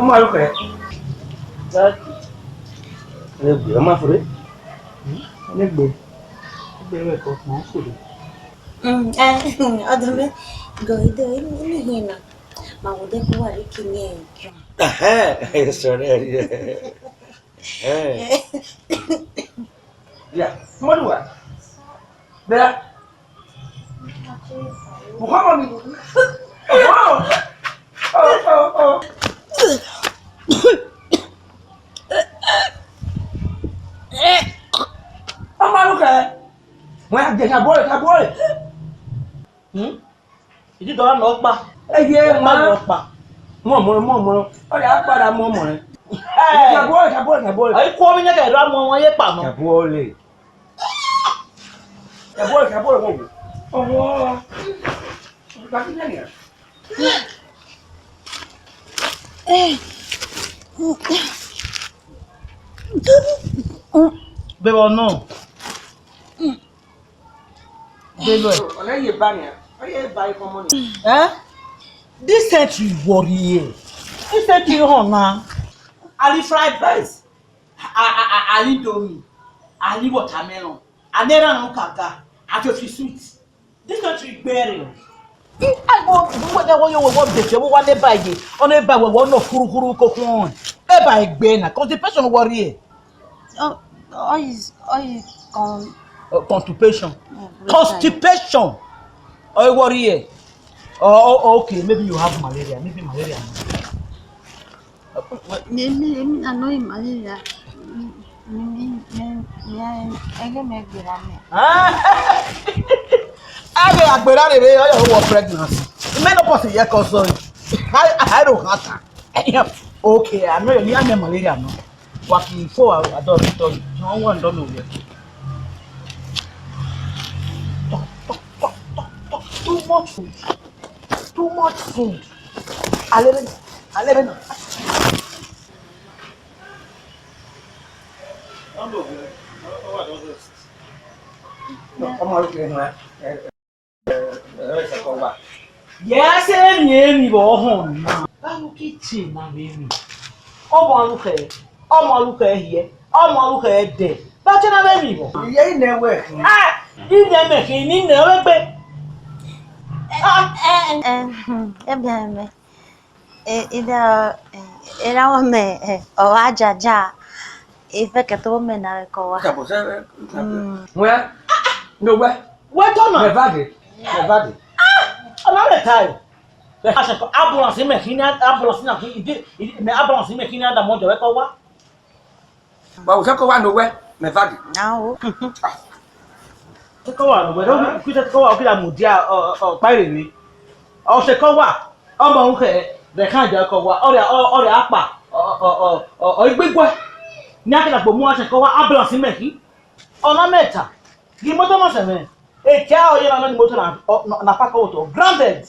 Ọmọ ló kẹ. Ẹ gbé ọmọ fúre. Ẹ gbé. Gbé rẹ̀ kọ́ mọ́ fúre. Ọdún mi gọ̀ọ́dọ̀ ní ìhìnà mà wò dé kó wà ní kíní ẹ̀ jọ. Sọ̀rọ̀ ẹ̀ rí ẹ̀. Ya, mọ́lù wa. Bẹ́ẹ̀. Muhammad. Ọmọ ló kẹ. Wọ́n á jẹ kábọ́ọ̀lì. Ìdí dọ́là lọ pa. Ẹ yé Má lọ pa. mọ̀. Ọ̀rẹ́ á padà mọ̀ rẹ̀. Kábọ́ọ̀lì. Àyí kọ́ mi nyẹ́kẹ̀ ẹ̀rọ amọ̀ wọn yé pa mọ́. Kábọ́ọ̀lì wọ̀ wò. Ọwọ́. Bàtí náà nìyà. Bẹ́ẹ̀ bọ̀ náà. Bẹ́ẹ̀ Ọ̀nà yìí bá nìyà. Ọ̀yẹ́ bá ikọ̀ mọ́ ni. This set you worry. This set you hàn Ali fried rice. Ali domi. Ali watermelon. Anera no kaka. Atofi sweet. This country burial. I go wọ́n yóò wọ́n bẹ̀jẹ̀ wọ́n wá ní báyìí. Ọ̀nà ìbá wọ́n náà kúrúkúrú kókó wọn. Ẹ bá ẹgbẹ́ náà. Constipation worry ẹ̀. Constipation. Constipation. Oh, worry ẹ̀. Oh, okay. Maybe you have malaria. Maybe malaria. Maybe I know malaria. Àgbèrè wọ pregnancy. Menopause yẹ kọ sọ I don't have. Okay, I know you have malaria no. Wa kì í fò àdó tó wọ́n wọ́n dọ́nà òwe. Too much food. Alẹ́ náà. Ọmọ ló kẹ nù Yes, èmi bọ̀ hàn náà. Báwo kitchen náà bẹ́ẹ̀ ọmọ alùkẹ́ yẹ, ọmọ alùkẹ́ dẹ̀. Bájẹ́ náà bẹ́ẹ̀ mi bọ̀. Ìyẹ́ ìnẹ̀ wẹ̀. Ìnẹ̀ mẹ̀kì ní ìnẹ̀ wẹ́gbẹ́. Ẹbí era wame owajaja ife keto me na rekowa. Where? Nowhere. Where Tona? Nevada. Another time. The hashtag ambulance in Mekina, ambulance in the ambulance in Mekina, the mojo rekowa. But we can't go nowhere. Nevada. Now. Go on, we don't quit at go out with a mudia or pirate me. Or say, go what? The kind of or the apa or big boy. Nyaka kwa mwa kwa ambulance imeki. Ona meta. Gi moto ma seven. E kya o yena na moto na paka auto. Granted.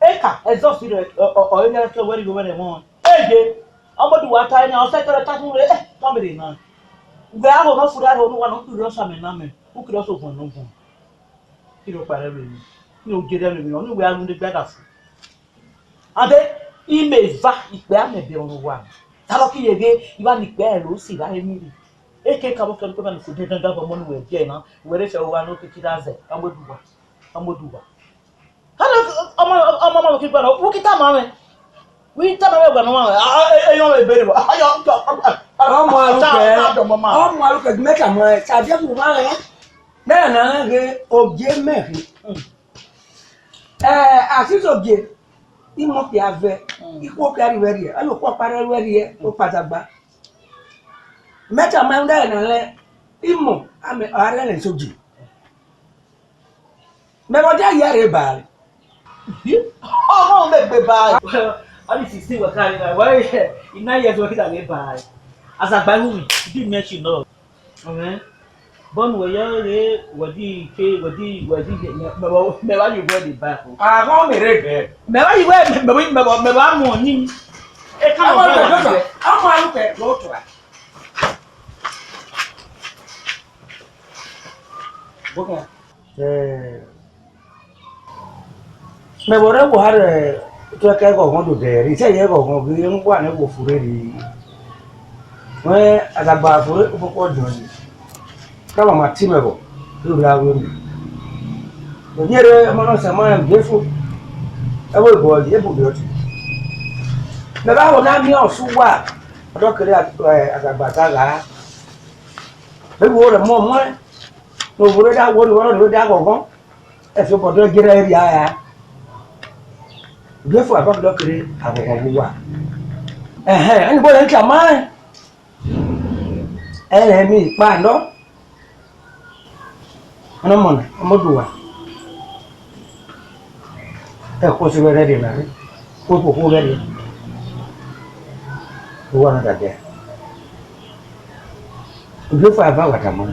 Eka exhaust o enya to where go where won. Eje. Omodu wa ta nya o se kere ta tun re family na. Gbe aho no fura ho no wa no kuro sa me na me. U kuro so fun no fun. Kiro pare re ni. Ni o jere re mi no we anu de gbada fu. Ade ime va ipe amebe onu wa. Taloki yege iba ni pe lo si ba emi. Eke ka bo ko ba ni ko de dandan bo mo ni we je na. We re se wa no kiti da ze. Amoduwa. Hala ọmọ ki pa wo kita ma me. Wi ta ma we gba no ma. Eyan le bere ba. Ayo ọmọ alùpẹ̀ mẹ́ta mọ́ ẹ ṣàjẹ́ fún wa rẹ̀ bẹ́ẹ̀ náà rẹ̀ òjé mẹ́rin àṣìṣòjé ìmọ̀ pì àvẹ́ ikú pì àríwẹ̀rì ẹ̀ ẹlòpọ̀ parẹ́wẹ̀rì ẹ̀ ó pàtàgbà mẹ́ta máa ń dáyẹ̀ náà lẹ́ ìmọ̀ ààrẹ rẹ̀ sójì mẹ́wọ́dé ayé rẹ̀ bàárẹ̀. Ọmọ mi gbé báyìí. Ọdún 16 wọ̀ kárí náà wọ́n yẹ iná yẹ tó kíta lé báyìí. Azagbaluwi, you mention no. Okay. Bon we yare wadi ke wadi me wa you wear the back. Ah, mo me re be. Me wa you wear me wa mo ni. E ka mo be. Amo alu pe go to. Boka. Me bore wo har Tôi cái gò ngon đủ để đi chơi gò ngon cái những quan này của phụ đây thì mới à bà phụ không có gì các bạn mặt chim rồi bộ cứ ra luôn rồi như đấy mà nó sẽ mang em dễ phụ em ơi gò dễ phụ được nó đã còn đang nhiều su qua đó cái này à bà ta gà đấy vô là mồm ấy rồi vô đấy đã vô nó đã gò ngon em sẽ bỏ ra kia đây đi à dễ phụ à bắt đó cái này à gò ngon qua anh bố anh chả mai em là mi bạn đó nó mòn nó đùa cô sẽ về đây đi nào cô về đi cô nó đặt đây cứ phải vào cả thằng mà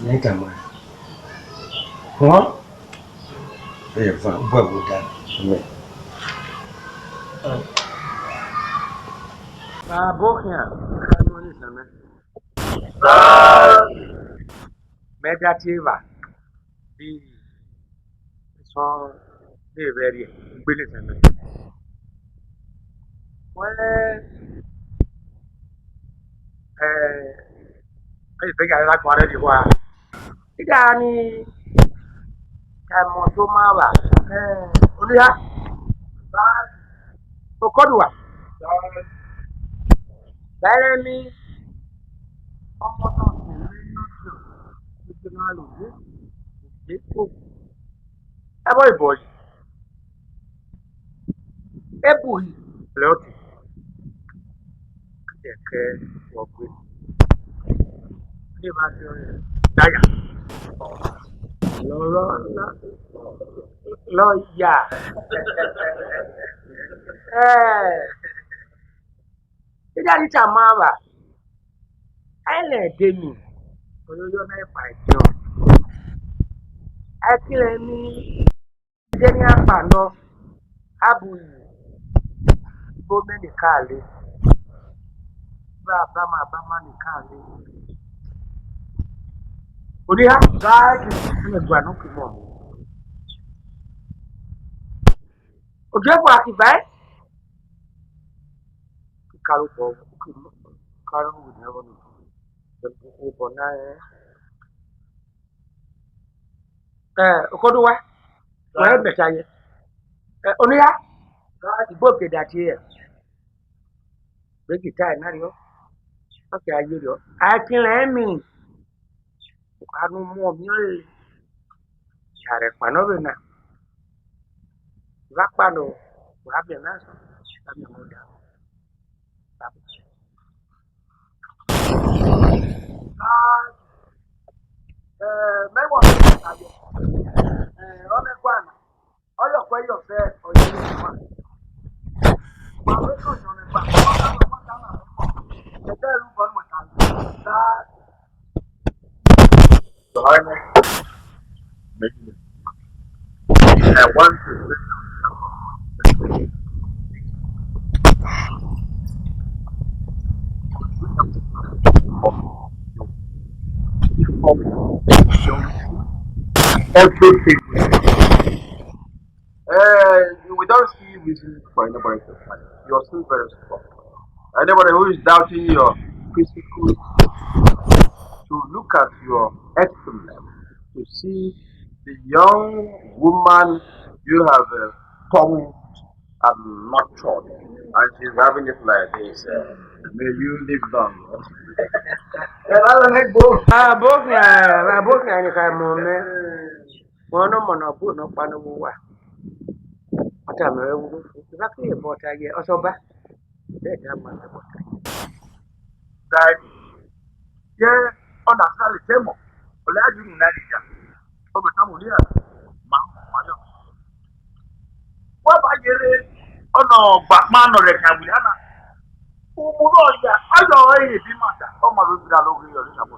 lấy thằng mà có để phải vừa vừa cả vậy bố nha nó như thế này mediativa di so de veri gbele teme ai pe ga la kware di wa ida ni ka mo to ma ba oni ha ba to kodwa bere mi ọmọ náà sì rí lójú ìgbìmọ̀ àlòyé ìdíkò ẹbọ ìbọ̀ yìí ẹbù yìí lọ́ọ̀tì kẹ̀kẹ́ ọ̀gbìn ní ìbá ti rìn dáyà lọ́ọ̀yà ìjà níta máa bà ẹlẹ́ẹ̀dẹ́ mi olóyún mẹ́fà ìjọ ẹkílẹ̀ ní ẹjẹ́ ní àpàlọ́ ábùyì gómìnà nìkáàlẹ́ bá a bá má nìkáàlẹ́ oníhà gáàjì ní ẹgbàá náà kì í mọ̀ ojú ẹ̀fọ́ àtìbá ẹ̀ kíkàrọ̀ bọ̀ kárọ̀ wò ní ẹ̀rọ nìkan. Bona okoduwa wa betaye onuya igbo kede ati e be gitai na rio oke aye rio akinle mi anu mo mi o yare panobe na va pano wa be na so tabi mo da mẹ́wàá ọ̀sẹ̀ àyẹ̀ ọ̀nẹ́gbàna ọ̀yọ̀pẹ̀ yọ̀fẹ́ ọ̀yẹ̀ ìgbà màwé kan yọ̀ nígbà wọ́n dáná lọ́pọ̀ ẹgbẹ́ ìlú bọ́ọ̀lù wọ̀ta dá. I want to everything. We don't see reason for anybody to fight. You're still very strong. Anybody who is doubting your physical, to look at your excellence, to see the young woman you have pumped and nurtured, and she's having it like this. May you live long. Both ni ka mo me wono mono bu no panu wa ata me wu ba ki e bota ye osoba de da ma e bota dai ye ona sale temo ole aju ni na dija o be tamu ni ma yo wa ba yere ona gba ma no re ka wi ana umuro ya ayo e bi mata o ma ru bira lo ri yo ni sabo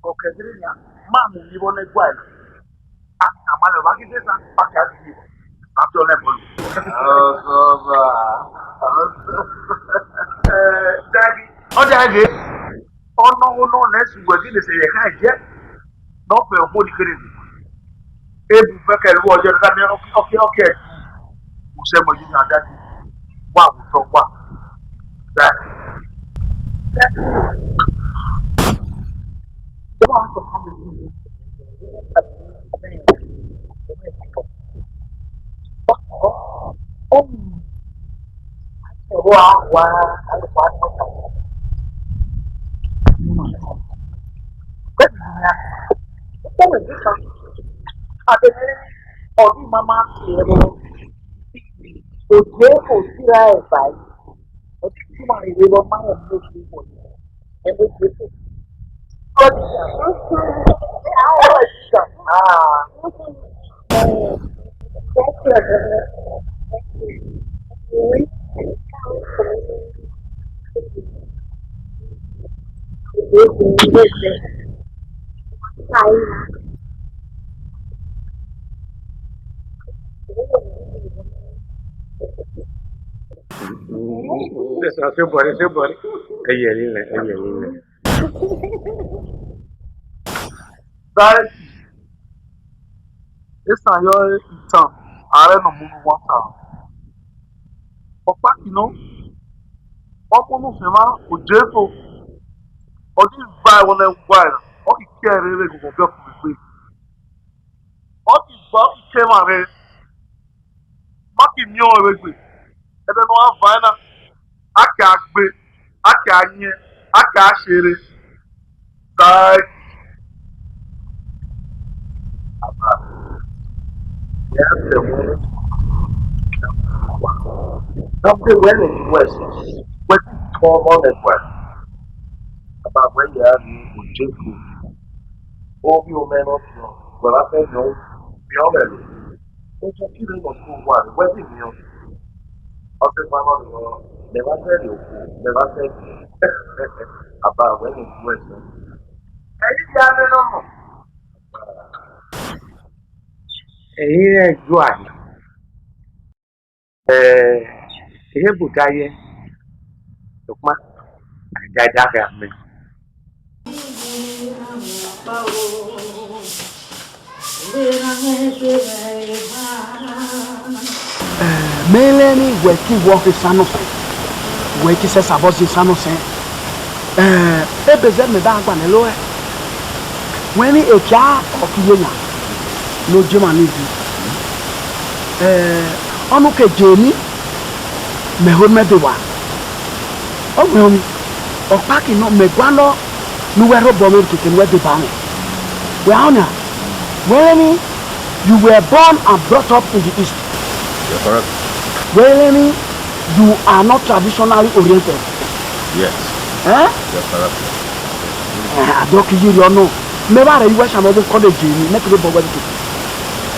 okedrinya mamu yibone gwala amale bakitesa pakati atole bolu dagi ono nesu gwagi se ye kaje no pe o bodi kere ebu feke lu ojo da mi okay say mo yin ada di wa wo so wa that the one to come in oh wa ọdún mama tiẹ̀ lọ òjò kò síra ẹ̀ báyìí ọdún tí màá ìwé lọ máa ń mú oṣù wọ̀ ẹ̀ ló ṣe fún ọdún àwọn ẹ̀ṣọ́ ṣé bọ̀rí ẹyẹ lílẹ̀. báyìí ẹ̀sán yọ ìtàn ààrẹ nà múnú wọn tà ọ̀pá kìnnà ọkùnrin fìmá òjò ètò ọdún ìgbà ẹ̀wọ̀n ẹ̀ wá ẹ̀ ọkì kí ẹ̀ rẹ̀ gbogbo bẹ́ẹ̀ fún mi pé ọkì gbọ́ ọkì kí ẹ̀ máa rẹ̀ mákì ní ọ̀rẹ́ gbè ẹ̀dẹ̀ ní wọ́n fà ẹ̀ náà ákè àgbè ákè ànyẹ ákè àṣẹrẹ báyìí. Something when it's west, when it's common as well. About when you have Ujeku, all you men of you, well, I said no, beyond it. It's a killing of school one, wedding meal. I said, my mother, never said you, never said about when it's west. Èyí rẹ̀ ju àná. Ihe bùdáyé, tòkmá, àjájáfẹ́ àmì. Meleni weki wofi sanofe. Weki se sabosi sanose. Ebeze me ba agba nelo e. Weni echa okiyenya. No jema ni bi. Onu ke jeni me ho me de wa. Ogun opa ki no me gwa no nu we robo me keke we de ba me. We honor. Weni you were born and brought up in the east. You're correct. Well, you are not traditionally oriented. Yes. Eh? You're correct. I don't you know. Never you wish another college in make the body.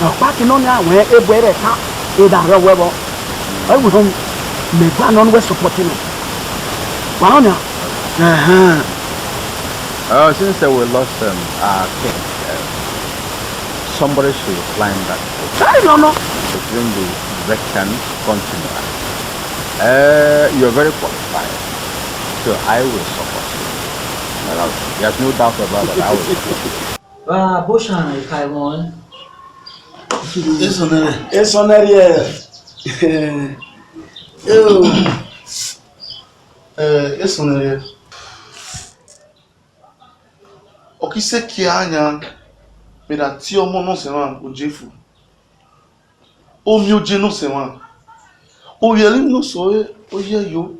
Now, back in on where a better cat is a rebel. I was on me ban on West supporting it. Wow, now. Since we lost our king, somebody should climb that. I don't know. Between the Vatican continent. You're very qualified, so I will support you. There's no doubt about that. I will support you. Boshan, if I want. It's on there. It's on there. Okise kianya me da ti omo no se wan ojefu. Omi oje no se wan. Oyele no so oye yo.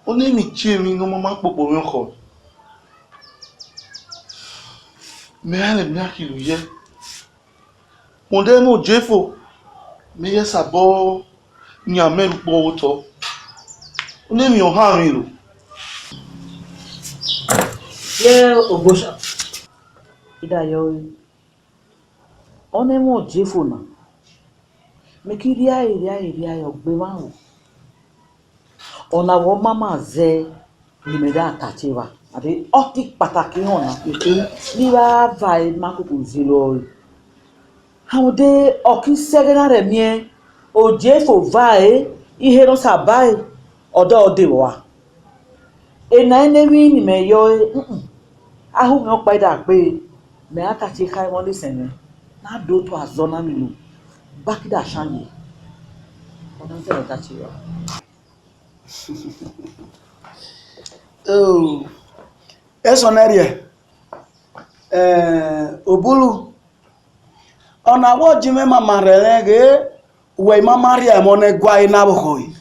Oni mi chi mi no mama popo mi ko. Me ale mi akilu ye. Mo de no jefo. Me ye sabo ni ameru po oto. Oni mi o ha mi lo. Yeah, Boshan. Ida yo. Onemo jefona. Mekiria iria yo gbe wa o. Ona wo mama ze limeda atachewa. Abi oti pataki hona pe ni ba vai makuku zero. Haude oki segena re mie o jefo vai ihe no sabai odo odewa. Ena enemi ni me yo ahu me okpa ida pe me atachi kai mo lisene na do to azona mi no Bakida Shani. Oh, eso n'erie. Obulu. Ona wo jime mama relege we mama ri emo ne gwa ina bohoi.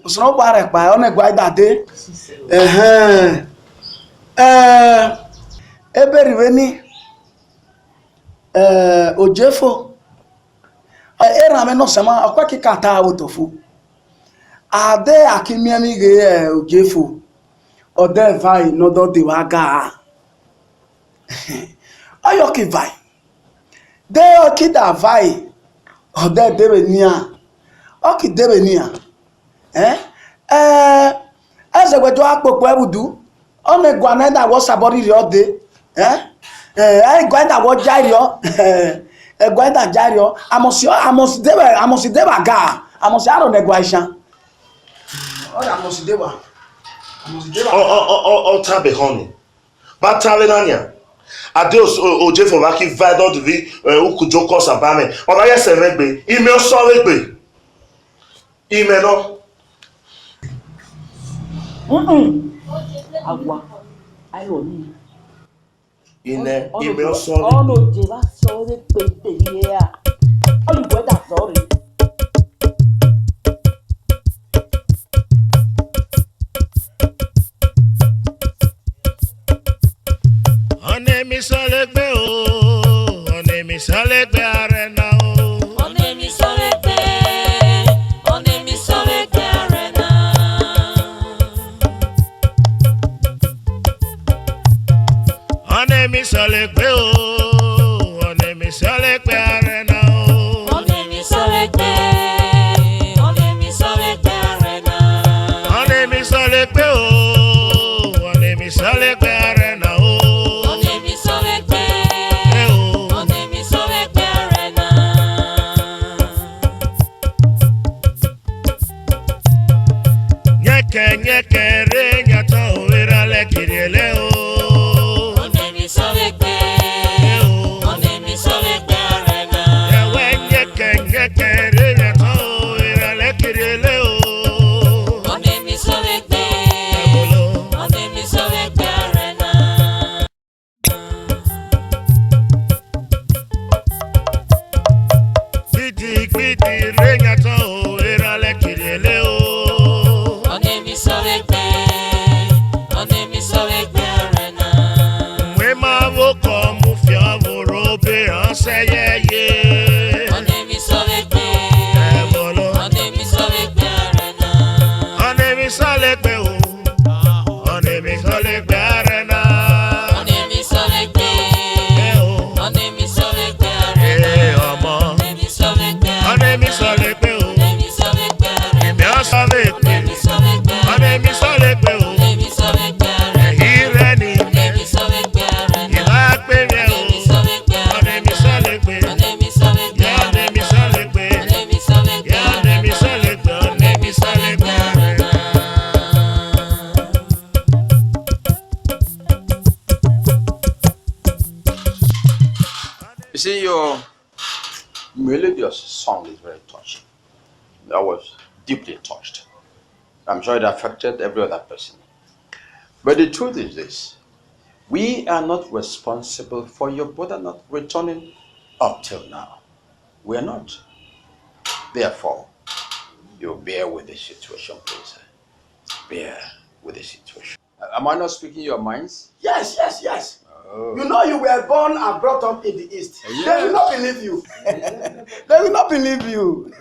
Usno bare pa one gwa dade. Eberiweni ojefo. Era me no sema akwa kikata awotofu. Ade akimiami ge ojefo. Ode vai no do de waga. Ayoki vai. De okida vai. Ode debe nia. Oki debe nia. Eze gwejo akpopo ebudu. One gwana da wo sabori ri ode. Gwana wo jairo. Gwana jairo. Amosi deba ga. Amosi aro ne gwaisha. Amosi deba. Tabe honey. But Talinania. Adeus Oje for Maki Vidal to be Ukujoko Sabame. Or I say, Regbe. Email solid. Email no. Agua. Ayo ni. Email solid. Oh no, Jeva solid baby here. Oh, you got that sorry. Onemi solegbe o, onemi solegbe arena o. Onemi solegbe arena. Onemi solegbe o, onemi solegbe arena o. Onemi solegbe arena. Onemi solegbe o, onemi solegbe arena o. Nyeke re nyata owera le kirele o. Onemi solegbe arena. Ewe nyeke re nyata owera le kirele o. Onemi solegbe arena. Gbidi re nyata owera le kirele o. You see, your melodious song is very touching. I was deeply touched. I'm sure it affected every other person. But the truth is this: we are not responsible for your brother not returning up till now. We are not. Therefore, you bear with the situation, please. Bear with the situation. Am I not speaking your minds? Yes. Oh. You know you were born and brought up in the East. Yes. They will not believe you. They will not believe you.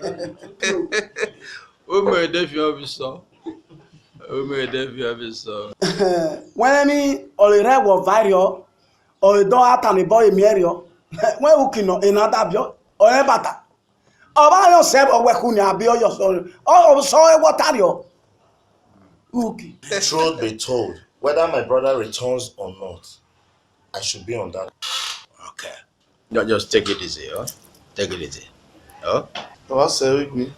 When any or was viral or don't at any boy merio, when you can another bio or a bata. About yourself or where can you be your story? Oh, sorry, what are you? Okay. Truth be told, whether my brother returns or not, I should be on that. Okay. No, just take it easy, huh? Take it easy. Huh? What's with me?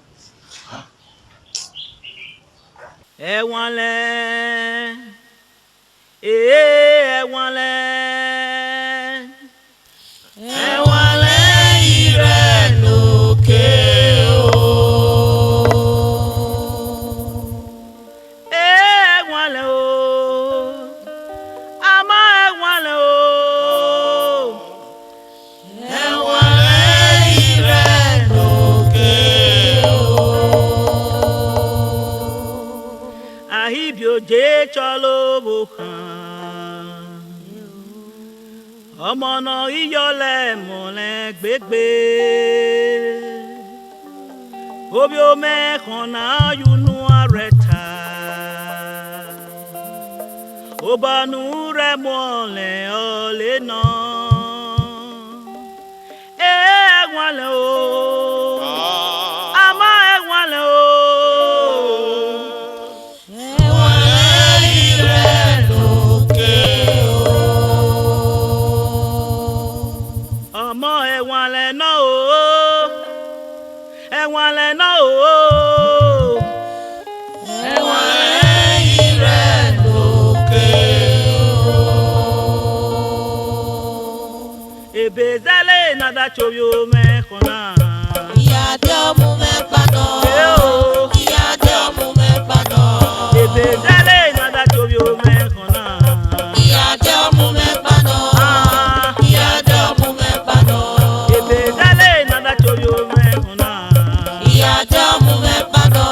Ewale, ewale ire no. chalobo ọmọ náà iyọlẹ mọlẹ gbégbé obi ome kọna yunu arẹta obanu rẹ mọlẹ ọlẹ náà ẹwàlẹ o àmọ́ ẹwàlẹ o. Bezale nada chovio me kona. Iya diomu me pano. Iya diomu me pano. Bezale nada chovio me kona. Iya diomu me pano. Iya diomu me pano. Bezale nada chovio me kona. Iya diomu me pano.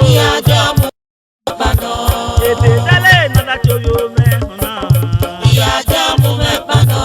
Iya diomu me pano. Bezale nada chovio me kona. Iya diomu me pano.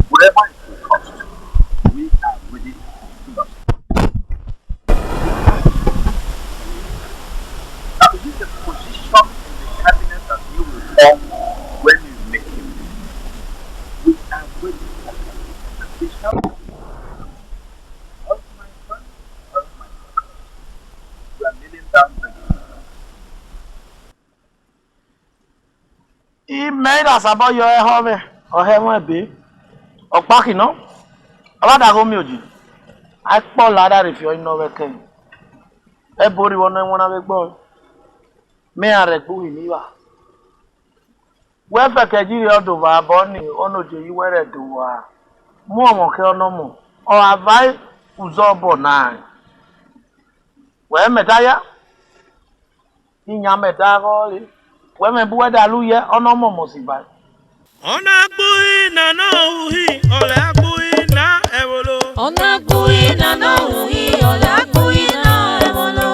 Whatever it costs, we are ready to do that. Now, this is the position in the cabinet that you will form when you make it. We are ready for that. This cabinet, all my friends, all my friends, we are kneeling down to you. Made us about your home or heaven be. Ọ̀pákì náà ọ̀bádàgọ́ mi ò jì àìpọ̀ ládàrí fi ọ̀yìn náà wẹ́kẹ́ ẹ borí wọn náà wọn náà gbọ́ mẹ́rin rẹ̀ gbóhùn níwà wẹ́fẹ̀ kẹjírí ọdún wà bọ́ ní ọ̀nà òjò yìí wẹ́rẹ̀ dùn wà mú ọ̀mọ̀kẹ́ ọ̀nà mọ̀ ọ̀ àbáyé ùzọ́ bọ̀ náà wẹ́ẹ́ mẹ́ta yá ìyá mẹ́ta kọ́ọ́lì wẹ́ẹ́ mẹ́bú wẹ́dà lú yẹ ọ̀nà mọ̀ mọ̀ sí báyìí. Ona gbui na no uhi, ole gbui na ewolo. Ona gbui na no uhi, ole gbui na ewolo.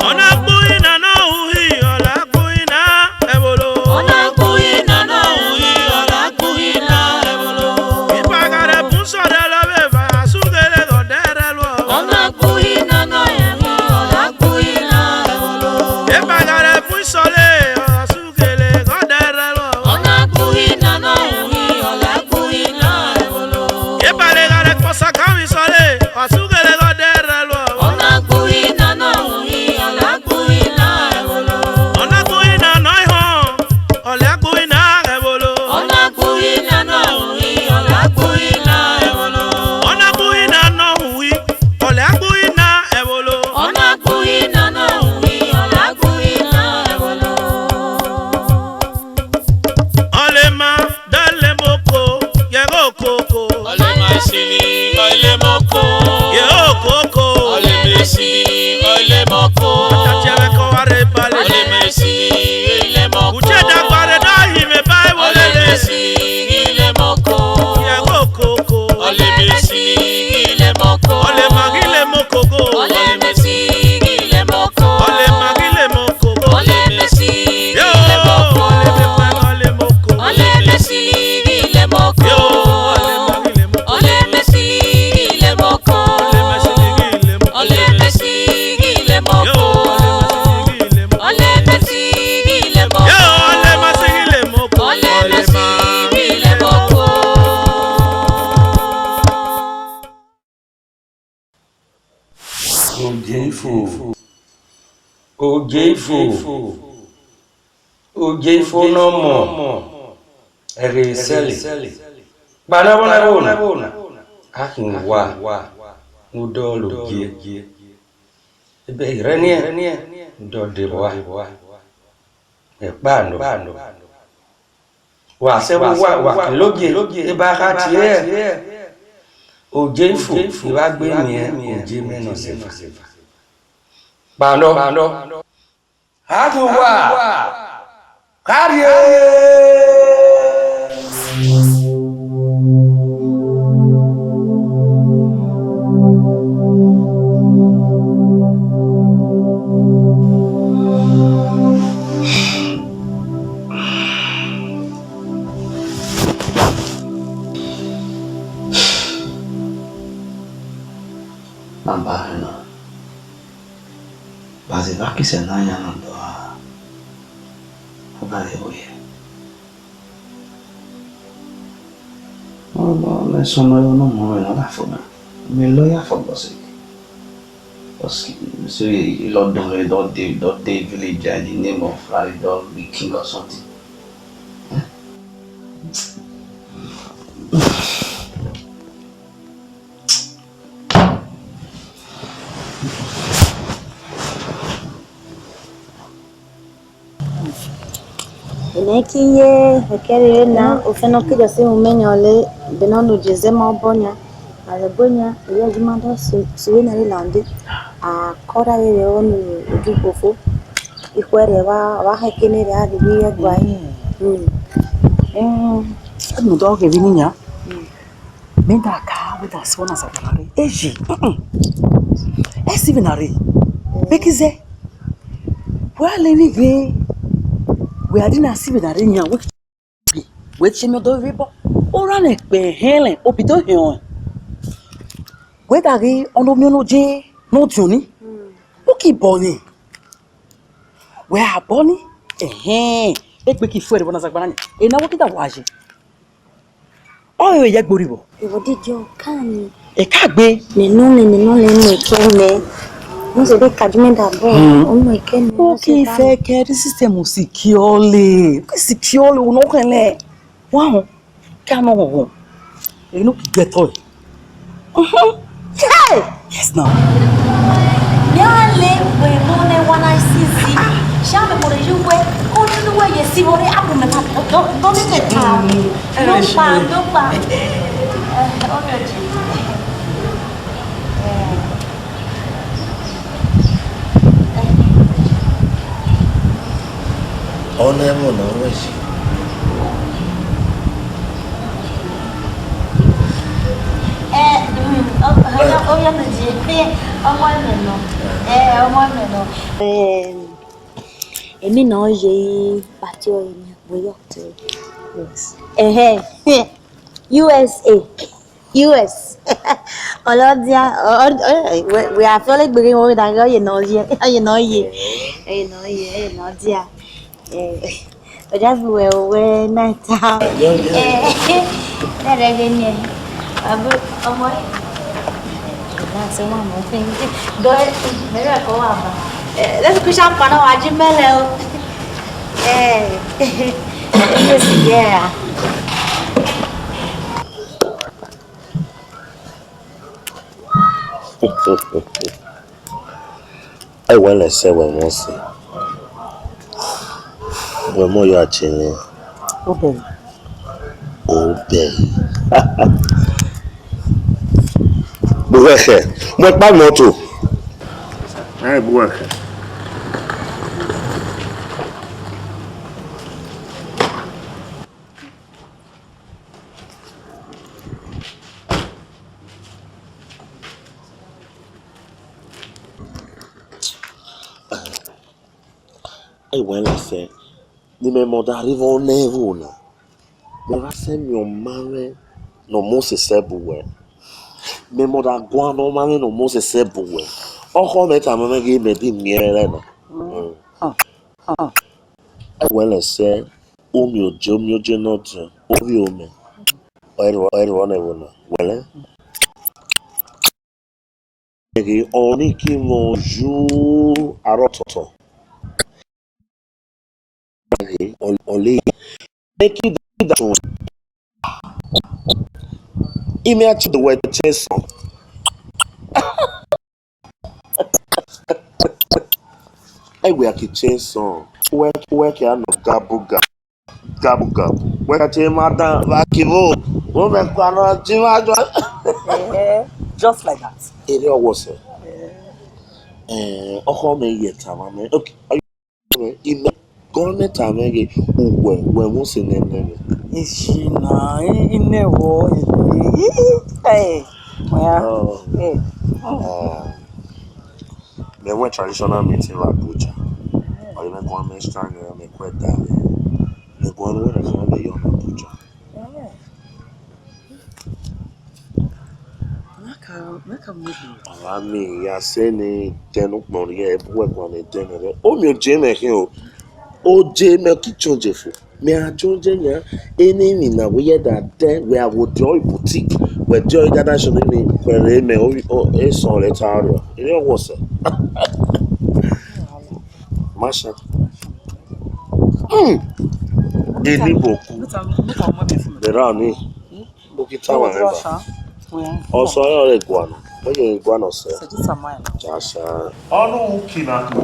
Ona gbui na no uhi, ole gbui na ewolo. Ona gbui na no uhi, ole gbui na ewolo. Ipagare punso de la beba, sugere go dere lo. Ona gbui na no uhi, ole gbui na ewolo. Ipagare punso le, sugere go dere lo. Ona gbui na no uhi, ole gbui na ewolo. Ipagare kosa kami sole, sugere go dere lo. Ona gbui na no uhi, ole gbui na ewolo. Ona gbui na no iho, ole gbui na ewolo. Ona gbui na no uhi, ole gbui na ewolo. Ona gbui na no uhi, ole gbui na ewolo. Ona gbui na no uhi, ole gbui na ewolo. Olema dale moko, yego koko. Olema sini, ole moko. Ye Ojeifo no more. Ereseli. Banabona. Akin wa. Udolo gie. Ebe irenie. Dodeboa. Bando. Wa se wa logie. Eba hatie. Ojeifo. IHAGBEMIEN. Ojemeno sefa. Bando. Akin wa. Carrier! Nambahena. Bazi baki senanya nandoa. Ogare oye. Non sono io non muoio la fona. Me lo ya for boss. Parce que so you lot don't they village in the name of like don't be king or something. Nekiye hekere na ofeno kija se umenyole benono jezema obonya alebonya ya jumanda suwe na landi a kora ye onu ujupofo ikwere wa hekene ya dibi ya gwai No dog vininya. Menda ka with us one as a eji. Esivinare. Bekize. Well anyway. We are didn't see with a ring which you do ribo. Or an ekbe helen, opido hion. Whether he on no J, no Johnny. Bookie Bonnie. We are Bonnie? It make you for one as a banana. And now what did I watch it? Oh, yeah, Buribo. What did you can? A cat be, No, no, se de kajumenda bo. Oh my god. okay, fair care, the system was securely. Securely, no can wow, come on. You know, get toy. Yes, now. Nyale we mone wana sisi. Shame more juwe. Onu we yesi more abu me pa. Don't get down. No pa. Onemo no weshi. Èmi náà yẹ pàtí ọ̀yìn bóyá tó. US. Ọlọ́díà we are feeling gbèrè wọn ìdájọ́ ọ̀yìn náà díà. Ọjà fi wẹ̀ òwe náà ta. Lẹ́rẹ̀ẹ́ gbé ní ẹ̀ ọmọ ẹ̀. That's one more thing. Do it. Maybe I go up. Let's push up on our Jimelo. Yeah. I want to say when one say. When more you are chilling. Okay. Buwehe, mo pa moto. Ai buwehe. Ai wala se. Ni me moda arrivo nevo na. Me va se mi omare no mo se sebuwe. Me moda gwa no mare no mo se sebuwe. Oko me ta me ge me di miere no. Ai wala se omi oje not ovi ome. Oiri wana wala. Wala. Oni qui joue à rototo. On les qui dans il met à tu dois être chansson. I we are chansson. Work ya no gabu. Work at madam vakivo. Woman kwano chimado. Just like that. It was me yet mama. Okay. In government amege we won se nene. Ishina inewo. Hey. Me went traditional meeting in Abuja. Or you go me strong me quite down. Me go on with the young Abuja. I mean, ya say ni tenu pon ye ebu kwa ni tenu. O mi oje me hin o. Oje me ki chonje fu. Me a chonje ya eni ni na we that then we are would joy boutique. We joy gather show me kwere me o e so le taro. Ile wo se. Masha. Eni boku. Berani. Bukita wa eba. Also I ole guano. Oye iguano se. Jasha. Onu kinako.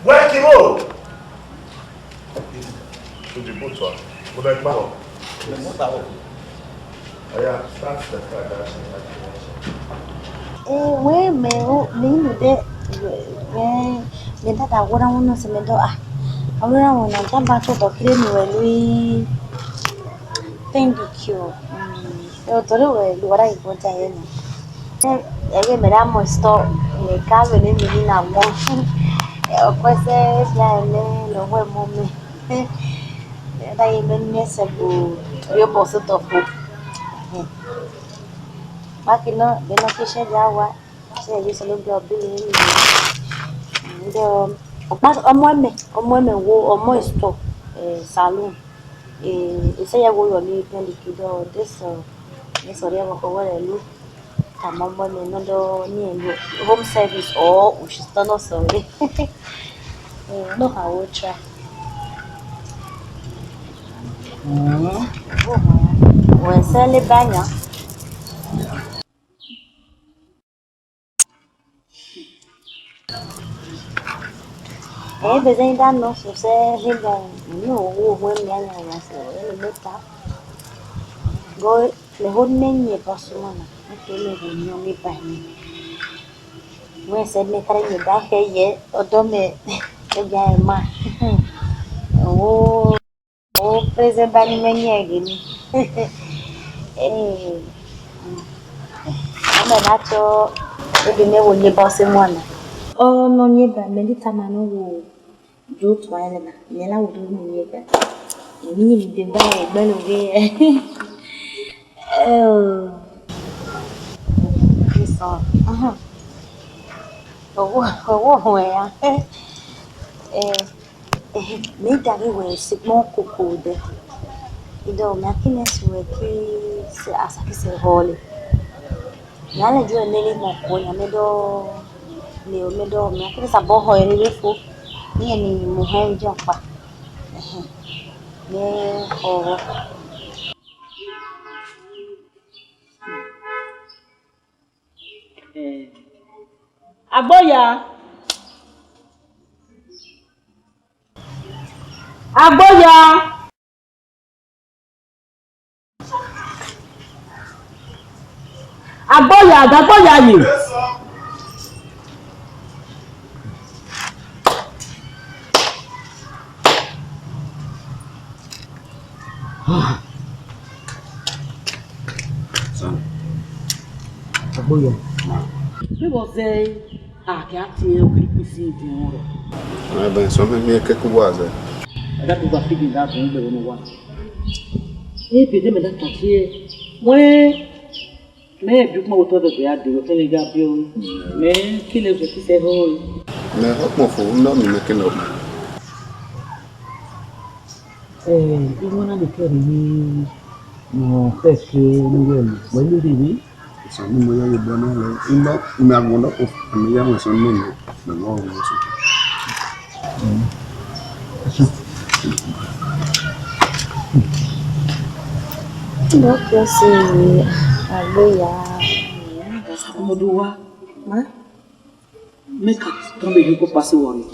Where kimo? To the boat one. Would I go? Oh yeah, that's the Kardashian. We me de me da agora uno se me do agora uno tamba to do kire ni we thank you. Eu tô agora aí vou já ele. É me dá sto me cabe ni mi na mo. Pues ya le lo voy mo me. Dai men se bu yo posso tofu. Makino de no que chega agua. Se yo se lo do bili. Ndio ọmọ me wo ọmọ store salon ise ya wo yo ni pendikido this ore mo ko wale lu kama mo me no do ni elu home service or ushista no so no how try o sele banya beze ainda não se você rega no o me anya ya se ele meta go le honnen ye pasumana ke le gonyo mi pani we se me kare me da he ye odome e ja ma o presenta ni menye gini ama nacho e me wo nye pasimana o no nye ba me di tamano wo do twaile na me la wo do nye ga ni de ba e gbelo ge Isso. Ya. Me dagi we sigmo kukude. Ido makine suwe ki se asaki se hole. Yale jua nele moko ya medo makine sabo hoye refu. Ni muheri jompa. Ne ho. Agboya. Agboya. Agboya yi. Agboya. Bí wọ́n ṣe àkíyàtì òkìrìkì sí ìdí wọn rẹ̀. Ben, só me é que coisa. Ẹ̀dá tó gba fídíì láti ń bẹ̀rẹ̀ ní wa. Ní ìpèdè mẹ́ta kàtí ẹ̀ wọ́n mẹ́ẹ̀ẹ́dì kúmọ̀ wọ́n tọ́jú ìyá dèrò tó lè ga bí o. Mẹ́ẹ̀ kí lè fẹ́ kí sẹ́ hó o. Né, como foi? Não me é que não. Ìwọ́n náà lè kẹ́rì ní wọ́n fẹ́ ṣe níwẹ̀ pẹ̀lú ìrírí Some more you banana. In that one up of me, I was on me. The law was. Donc, c'est Alléluia. Amodowa, hein? Mais quand tombe du coup passer wari.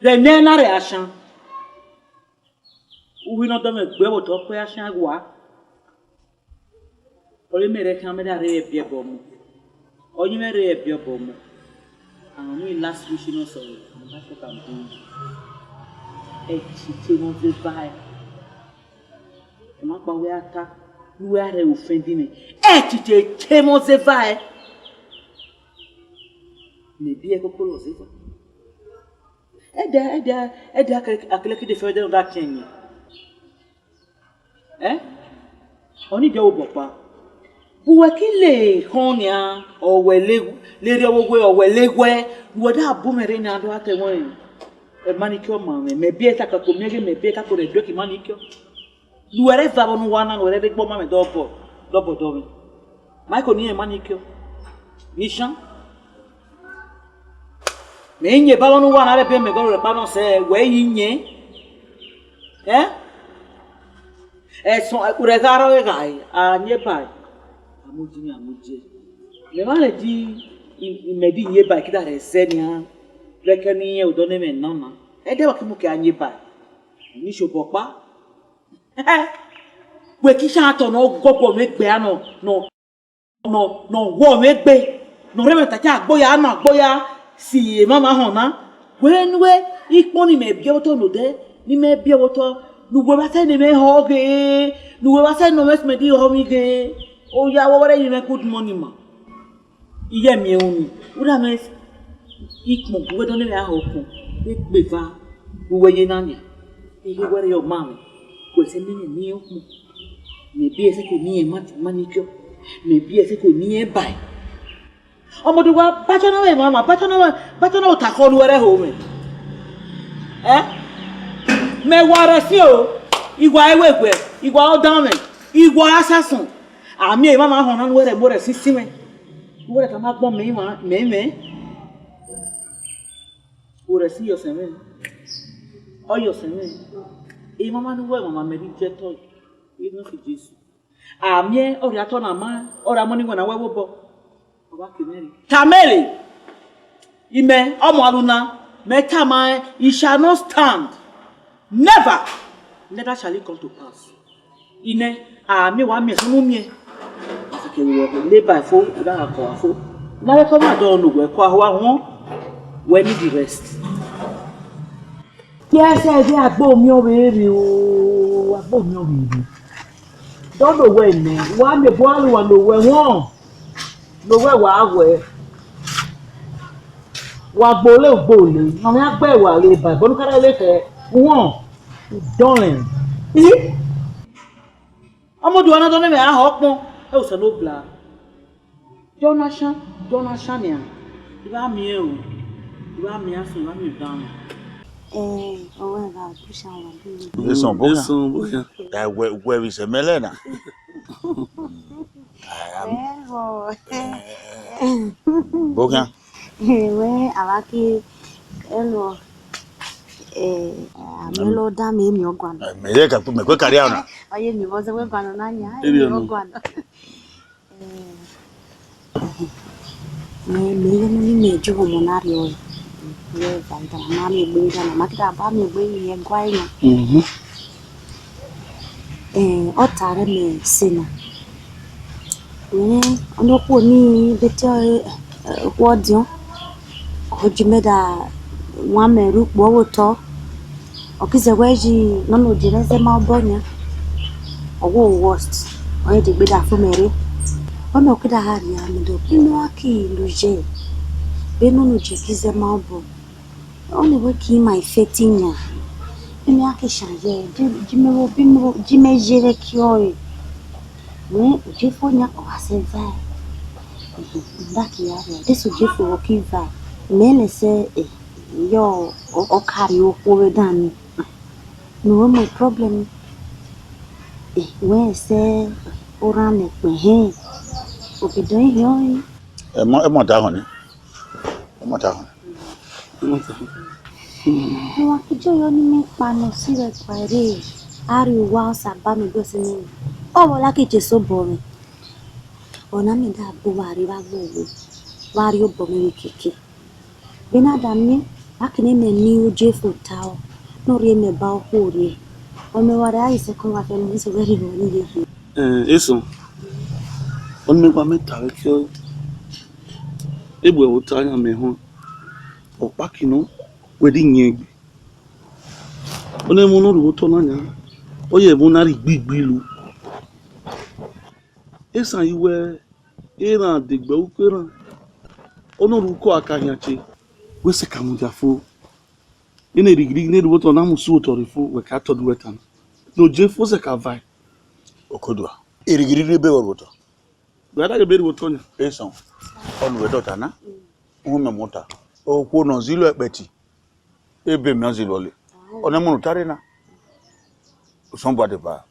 Le nena reaction. Ou non dans me gbe to ko action wa. Ole mere kamera re bia bomu. Onye mere bia bomu. Ami last week no so. Na ko tam do. E chi no de vai. E ma pa we ata. We are offending. E chi mo ze vai. Me bia ko polo ze vai. Eda aquele que defende da Kenya. Oni de obopa. Buwa kile konya owele le ogwe owelegwe woda abumere na do atewen. E manikyo mame me bia ta ka komege me bia ka ko redo ki manikyo. Luere va bonu wana no rebe gbo mame dopo domi. Michael ni e manikyo. Nishan me nye ba bonu wana rebe me go re pa no se we yinye. So uregaro e gai anye bai. Amuje. Le male di medi nye bai kida resenia. Rekani e udone me nana. E de wakimu ke anye bai. Ni shobopa. We kisha ato no gogo me gbe ano no wo me gbe. No reme ta ja gboya na gboya si mama hona. Wenwe ikponi me bioto no de ni me bioto nuwe ba se ni me hoge nuwe ba se no mes me di homige o ya wo wore ni me good morning ma iye mi unu ura me ikmo we don le aho kun e gbe va uwe ye nani e ye wore yo mama ko se ni okmo me bi ese ko ni e manikyo me bi ese ko ni e bai omodu wa bachana we mama bachana o ta ko luere ho me me wara si o igwa ewegwe igwa odame igwa asasun ami e mama ho na were more sisime were ta ma gbon me were si yo seme o yo seme e mama nu we mama me di jeto e no fi Jesu ami ori ato na ma ori amoni ngwa na wewo bo oba kemeri tameli ime omo aluna me tama it shall not stand. Never shall it come to pass. Ine me wa me sunu mi e. Afike wo labor fo da ko afo. Na le ko ma don no we ko ahwa won we need the rest. Yes, e agbo mi o bere o agbo mi o bere. Don know when me wa me bo alu wa no we won. No we wa we. Wa gbole no me agbe wa le ba bonu kara le fe won darling amodu ana don me a hopon e o se no bla Jonathan ya iba mi afi iba mi down Owe ga pusha wa bi. It's on Bogan. Where is Melena? Bogan. We awaki elo amelo da me mi ogwano. Me ka me ko kari ana. Oye mi boze we gwano nanya mi ogwano. Me ni me ju mo na ri o. We vanta na mi gbe na makita ba mi gbe ye gwai na. O tare me sina. Ono ko ni bete wodion. Ojimeda wa meru po woto. Okize weji no no direze ma obonya. Owo worst. Oye de gbeda fun mere. Ono kida hari ya mi do pinu aki luje. Benu no jikize ma obo. Only working my fetinya. Emi aki shanje. Jime jere kioi. We jifonya o aseva. Ndaki ya. This jifo wokiva. Mele se yo o carry o over done. No my problem. Where say ora me pe he. Obido ihe oyi. Emo ta hon ni. Emo ta hon. Wa kijo yo ni me pa no si re pare. Ari wa sa ba mi go sini. O mo la ki je so bo mi. Ona mi da bo wari ba go. Wari o bo mi keke. Bina da mi akini me ni o je fo ta o. No re me ba o ho re. O me wari ai se ko wa fe mi so very go ni de. Eso. On me kwa meta ke ebwe utanya me ho. Opakino wedi nyegbe. One mo no ru to nanya. Oye mo na ri gbigbilu. Esa iwe era de gbe ukera. Ono ru ko akanyache. We se kamujafo. Ine rigiri ne ru to na musu otorifo we ka to duetan. No jefo se ka vai. Okodua. Irigiri be woruto. Gada ge be ru to nya. Eso. On we dota na. Ume mota. Okwo no zilo ekpeti. Ebe mi zilo le. Ona mo tare na. Somebody ba.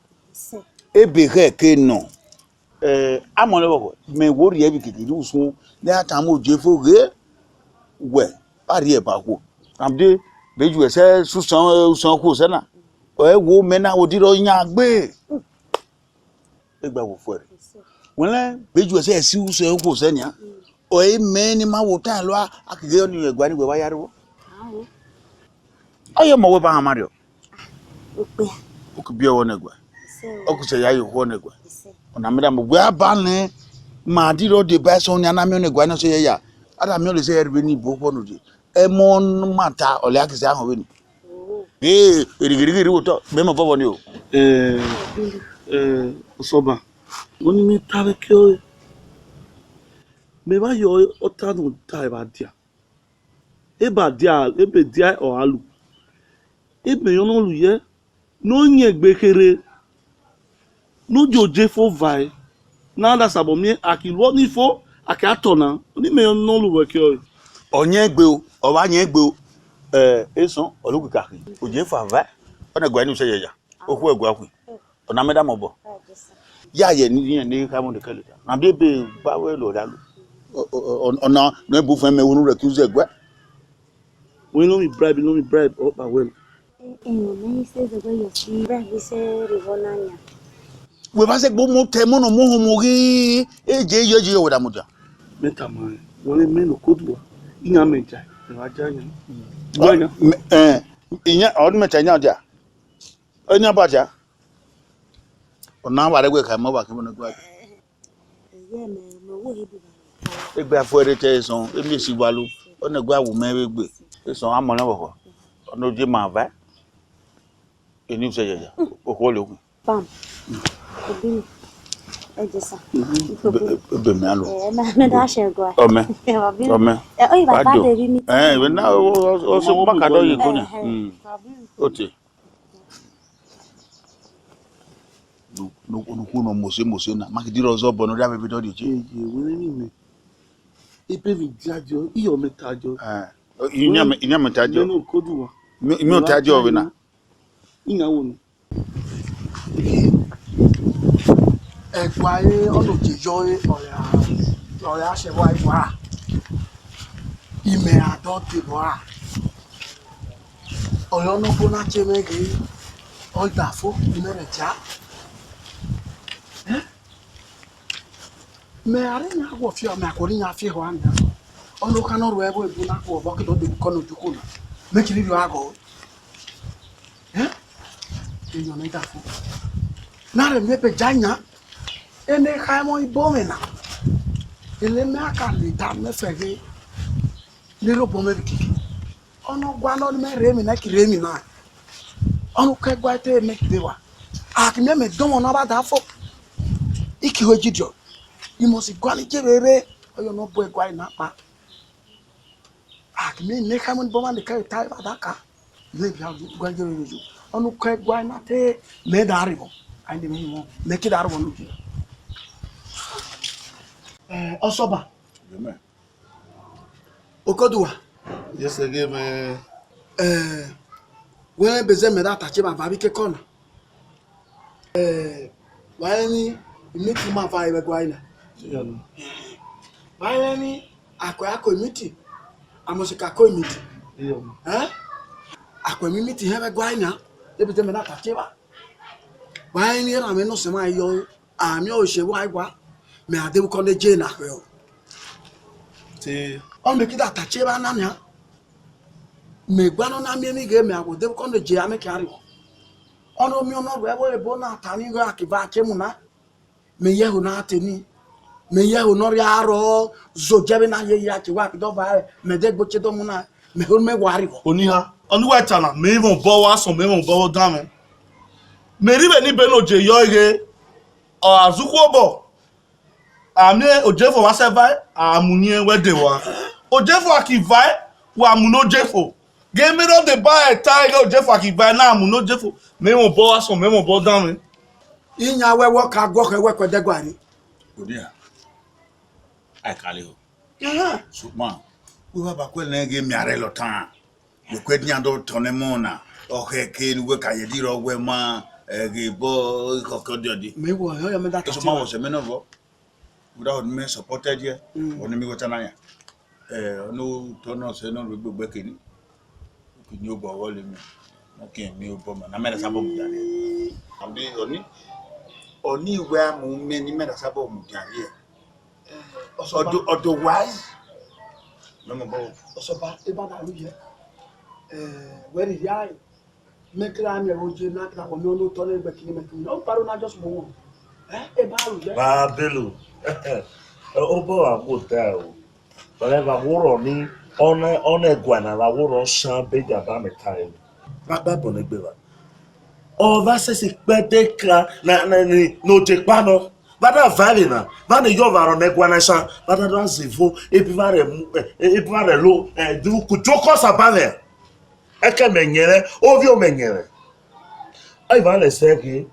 Ebe he ke no. Amole wo me wori e bi kiti usun le atamo jefo ge we pari e ba ko. Amde beju ese susan ko se na. O e wo me na odiro yan gbe. Egba wo fo re. Wọ́n beju ese si usan ko se ni a. O e me ni ma wo tan lo akige ni egba ni gbe wa yariwo. Oye mo we ba ha mario. Ope. O ku bi o negba. O ku se ya yo ho negba. Ona me da mo gbe aba ne ma di ro de ba so ni ana me negba na so ye ya. Ada me o le se yerbe ni bo ho no de. E mo mata o le akise ahun we ni. Irigiri wo to me mo bobo ni o. Osoba. Oni me tare ke o. Me ba yo otanu ta ba dia. Eba dia, ebe dia o alu. Ebe yo no lu ye. No nyegbe kere. No joje fo vai. Na da sabo mi akilu ni fo akatona. Oni me yo no lu we ke o. Onye gbe o, o ba nye gbe o. Eso oluku kaki. Oje fa vai. Ona gwa ni se ye ya. Oku egwa ku. Ona me da mo bo. Ya ye ni ka mo de kele. Na bebe ba we lo dalu. Ona no bu fe me wonu recuse egwa. We no me bribe up well. Me says the way you see, we say Rivonanya. We ba se gbo mo te mo no mo ho mo ri eje yo we da mo ja. Meta man. Wole me no kodwa. Inya meja. E wa ja yan. Gwanya. Inya o me ta nya ja. Onya ba ja. Ona ba re gwe ka mo ba ke mo no gwa. Yeah, me wo he bi. Egbe afore te son emi si walu. Ona gwa wu me we gbe. Eso amo na wo. Ona oje ma va. Eni se ye ja. O ko le ku. Pam. Obi. Ejesa. Be me alo. Me da she gwa. Ome. Ome. O ba ba de ri mi. We na o so ba ka do yi ko ni. Oti. No kuno mose na makidiro zo bono da bebe do di je. We ni me. Ipe vi jajo, iyo metajo. Inya metajo. No kodwa. Mi o tajo we na. Inya wo ni. Egwa e ono jejo e oya se wa igwa. Ime adoti wa. Oyo no bona chemege. Oida fo imere ja. Me are nya go fi o me akori nya fi ho anda. Ono kana ro ebo ebu na ko obo ke do de kono juku na. Make you ago. Eyo na ida fo. Na re me pe janya. Ene ka mo ibome na. Ele me aka le da me fege. Ni lo bo me kiki. Ono gwa no me re mi na ki re mi na. Ono ka gwa te me ki dewa. Akime me don na ba da fo. Iki ho jidio. You must go and jebere or you no boy gwa na pa. Akime ne ka mo bo man de ka tai ba da ka. Le bi ha gwa jebere ju. Ono ka gwa na te me da ribo. Ande me mo me ki da ribo no. Osoba. Okodua. Yes, again, When beze me da tachi ba babi ke kona. Wani Imiti ma fa ibe kwa ina. Baile ni ako imiti. Amosika ko imiti. Ako imiti hebe kwa ina. Ebite me na tacheba. Baile ni na me no sema yo ami o se wa igwa. Me ade ko ne je na ko. Ti o me kita tacheba na nya. Me gba no na mi ni ge me ago de ko ne je ame kari. Ono mi ono we bo na tani go akiva chemu na. Me yehu na ateni. Me yehu no ri aro zo jebe na ye ya chi wa do ba me de gbo che do mu na me ho me wari bo. Oni ha. Oni wa tana me even bo wa so me even bo down me. Me ri be ni be no je yo ige. O azuko bo. Ami ojefo wa se vai amunye we de wa. Ojefo akivai wa amuno jefo. Ge me no de ba tiger ojefo akivai na amuno jefo. Me even bo wa so me even bo down me. Inya wewo ka gwo ke we kwede gwari. Odia. I call you. Sukma. We have a quel game yarelo tan. You quit nyando tonemona. Okay, kin we ka yediro we ma gibo kokododi. Me wo yo me that. So ma was a menovo. Without me supported ye. Oni mi gotanaya. No tono se no we go back in. You go all in me. Okay, me oboma. Na me sabo mudane. Ambi oni where mu me ni me sabo mudane. Otherwise, no more. Osoba ibada ruye. Where is yai? Me kra me roje na kra ko no to le gbe kini me kini. O paro na just mo. E ba ruye. Ba belu. O bo abuta o. Bale ba woro ni ona gwana la woro san be ja ba me time. Ba bo le gbe ba. O va se pete kra na no te pano. Bada vale na. Bada yo varo ne gwana san. Bada do zivo e pi vare lo du ku joko sa bale. Eke menyere, ovio menyere. Ai vale se ke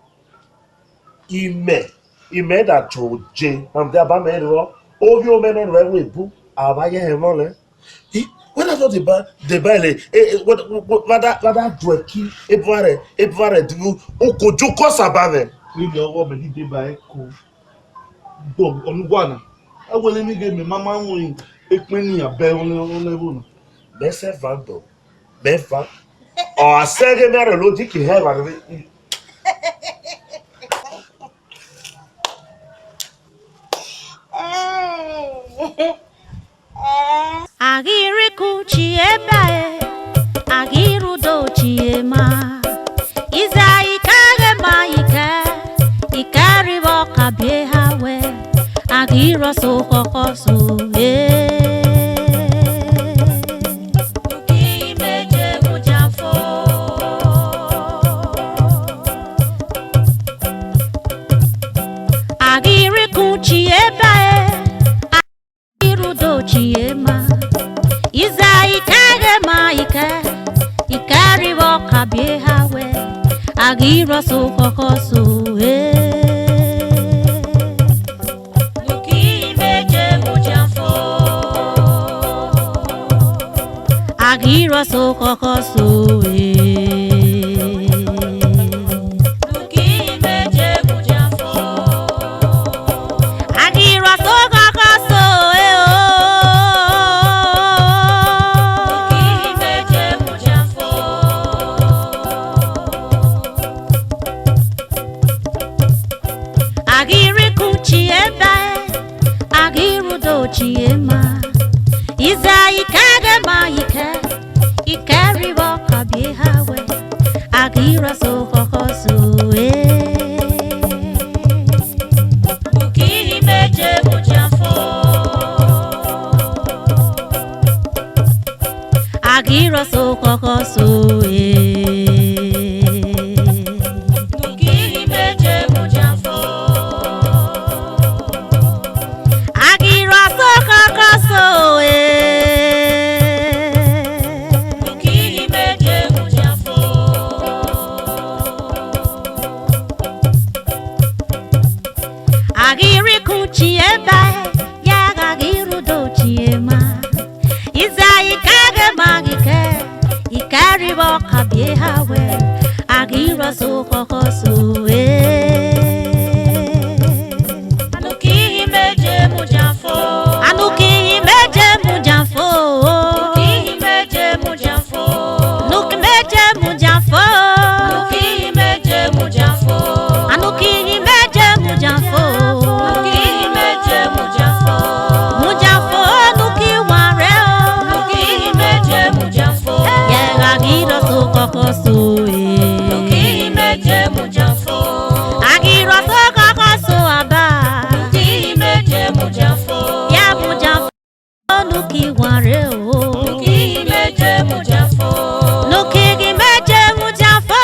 ime da choje am da ba me ro ovio me no we bu abaye he mole when I thought the bele vada dweki e buare du okojo kosa ba me Ni de owo me di ba e ko. Bo onugwana. Awole mi ge me mama won epin ni abe on level no. Bese vando befa o asege me re logic he ba Agiri kuchi ebae, agiru dochi ema. Iza ikage maike, ikari boka biehawe, agiro so kokosu Ukimeje mujafo. Agiri kuchi ebae, agiru dochi ema. Iza ikage maike, ikari boka biehawe, agiro so kokosu Ukimeje mujafo. Agiro so kokosu Ukimeje mujafo. Agiro so kokosu Ukimeje mujafo. Agiri kuchi ebae, agiru dochi ema. Iza ikage maike, ikari boka biehawe, agira so kokosu Ukimeje mujafo. Agira so kokosu Ukimeje mujafo. Agira so kokosu Ukimeje mujafo. Agiri kuchi ebae, yaga giru dochi ema. Iza ikage magike, ikari nuki ware o. Nuki meje mujafo. Nuki meje mujafo.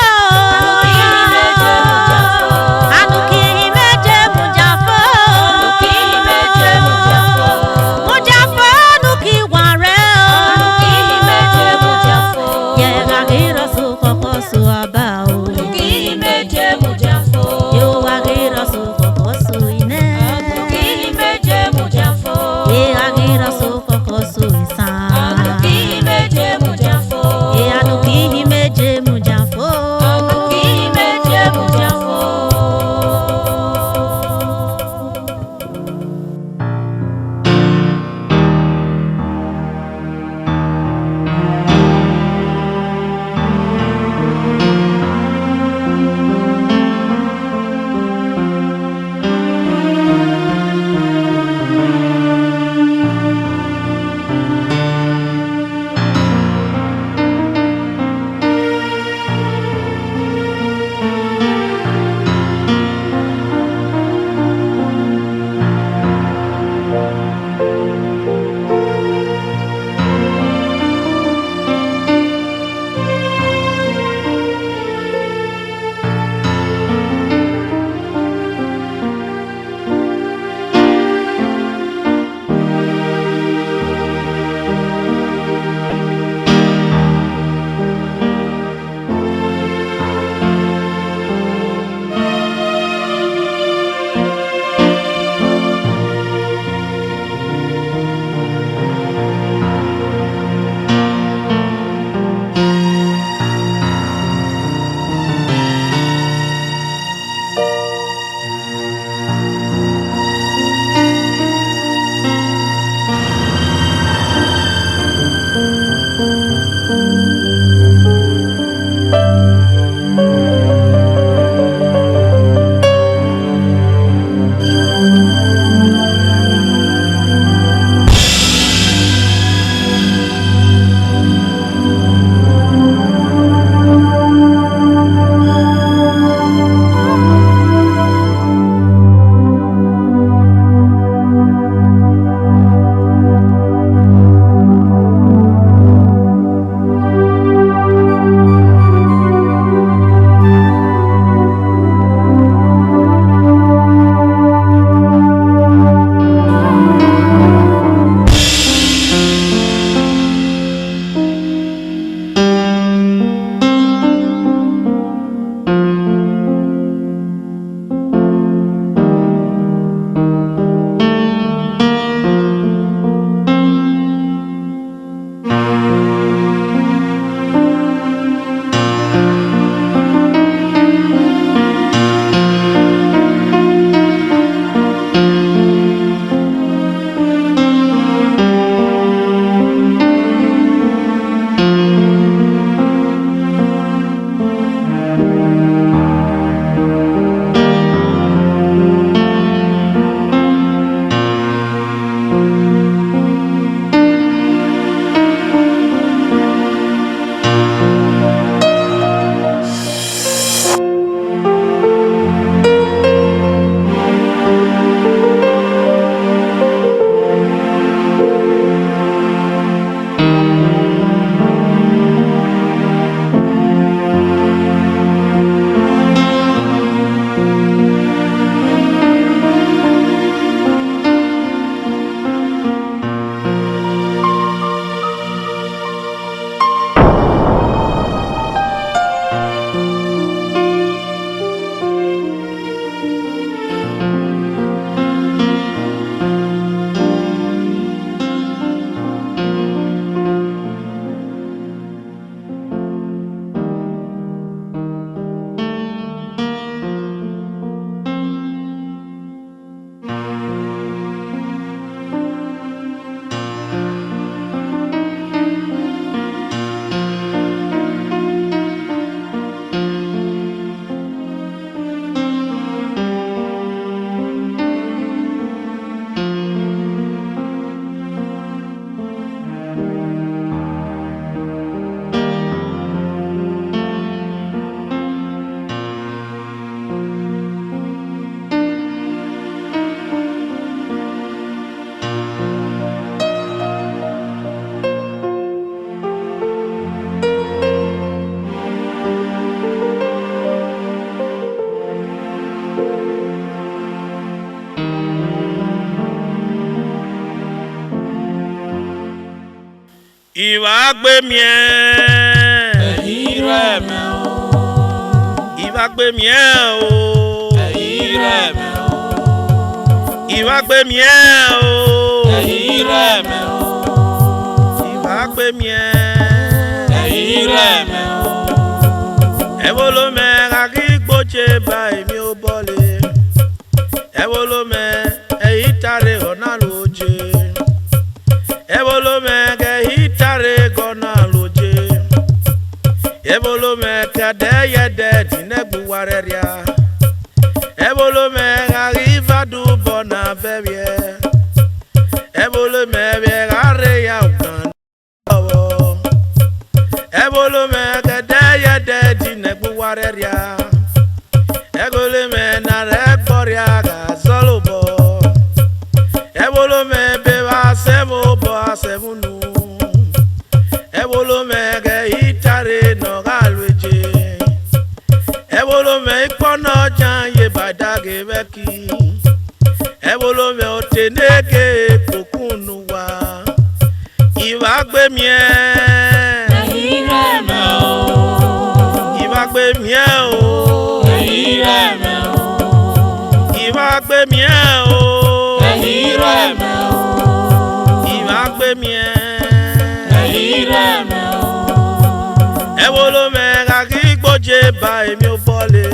Nuki meje mujafo. Anuki meje mujafo. Nuki meje mujafo. Mujafo nuki ware o. Nuki meje mujafo. Ye gagira su koko su aba o. Nuki meje mujafo. Yo gagira su koko su ine. Nuki meje mujafo. Ye gagira su koko su isa. IHAGBEMIEN. IHAGBEMIEN o. IHAGBEMIEN o. IHAGBEMIEN. Evolome agigboche ba emi obole. Evolome eitare onaloje. Evolome eitare gonaloje. Evolome kadeye de dinegbuwareria. Evolome agivadu bona bebie. Evolome begare ya ukan. Evolome kadeye de dinegbuwareria. Evolome na rekboria ga solubo. Evolome beba semo bo asemunu. Evolome ge itare no galweje. Evolome ikono jan ye badage beki. Evolome otenege kokunuwa. IHAGBEMIEN. IHAGBEMIEN o. IHAGBEMIEN o. IHAGBEMIEN. Evolome agigboje ba emi obole.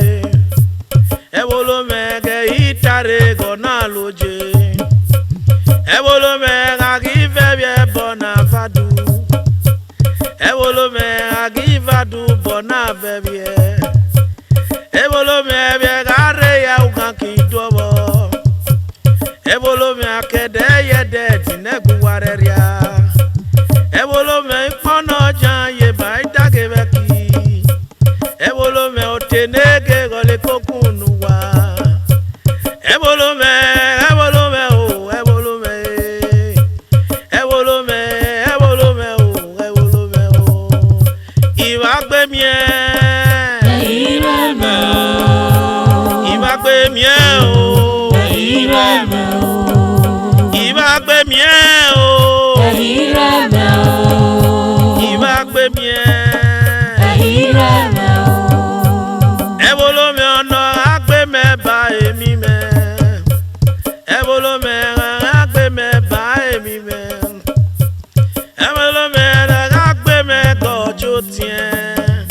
Evolome ge itare gonaloje. Evolome agivebie bona vadu. Evolome agivadu bona bebie. Evolome begare ya ukanki dobo. Evolome akede yede dinegbuwareria. Evolome ikono jan ye baidage beki. Evolome otenege gole kokunuwa. Evolome o. Evolome o. IHAGBEMIEN. IHAGBEMIEN o. IHAGBEMIEN o. IHAGBEMIEN. Evolome ono agbeme ba emi me. Evolome agbeme ba emi me. Evolome agbeme gojo tien.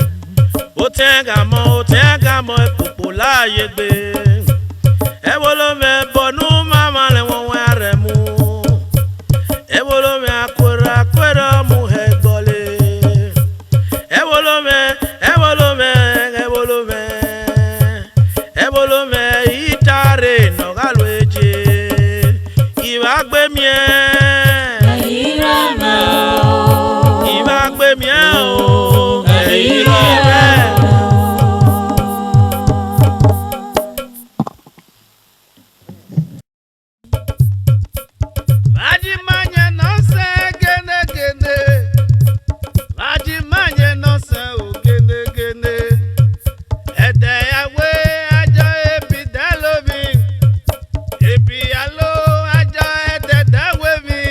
O tenga mo epopo láyé gbé. Evolome bonu mama le won ware mu. Evolome akwera mu hegbole. Evolome itare no galweje. IHAGBEMIEN. IHAGBEMIEN o. Vajimanye no se gene gene. Vajimanye no se o gene gene. Ede yawe ajo ebi dalomi. Ebi alo ajo ede dawe mi.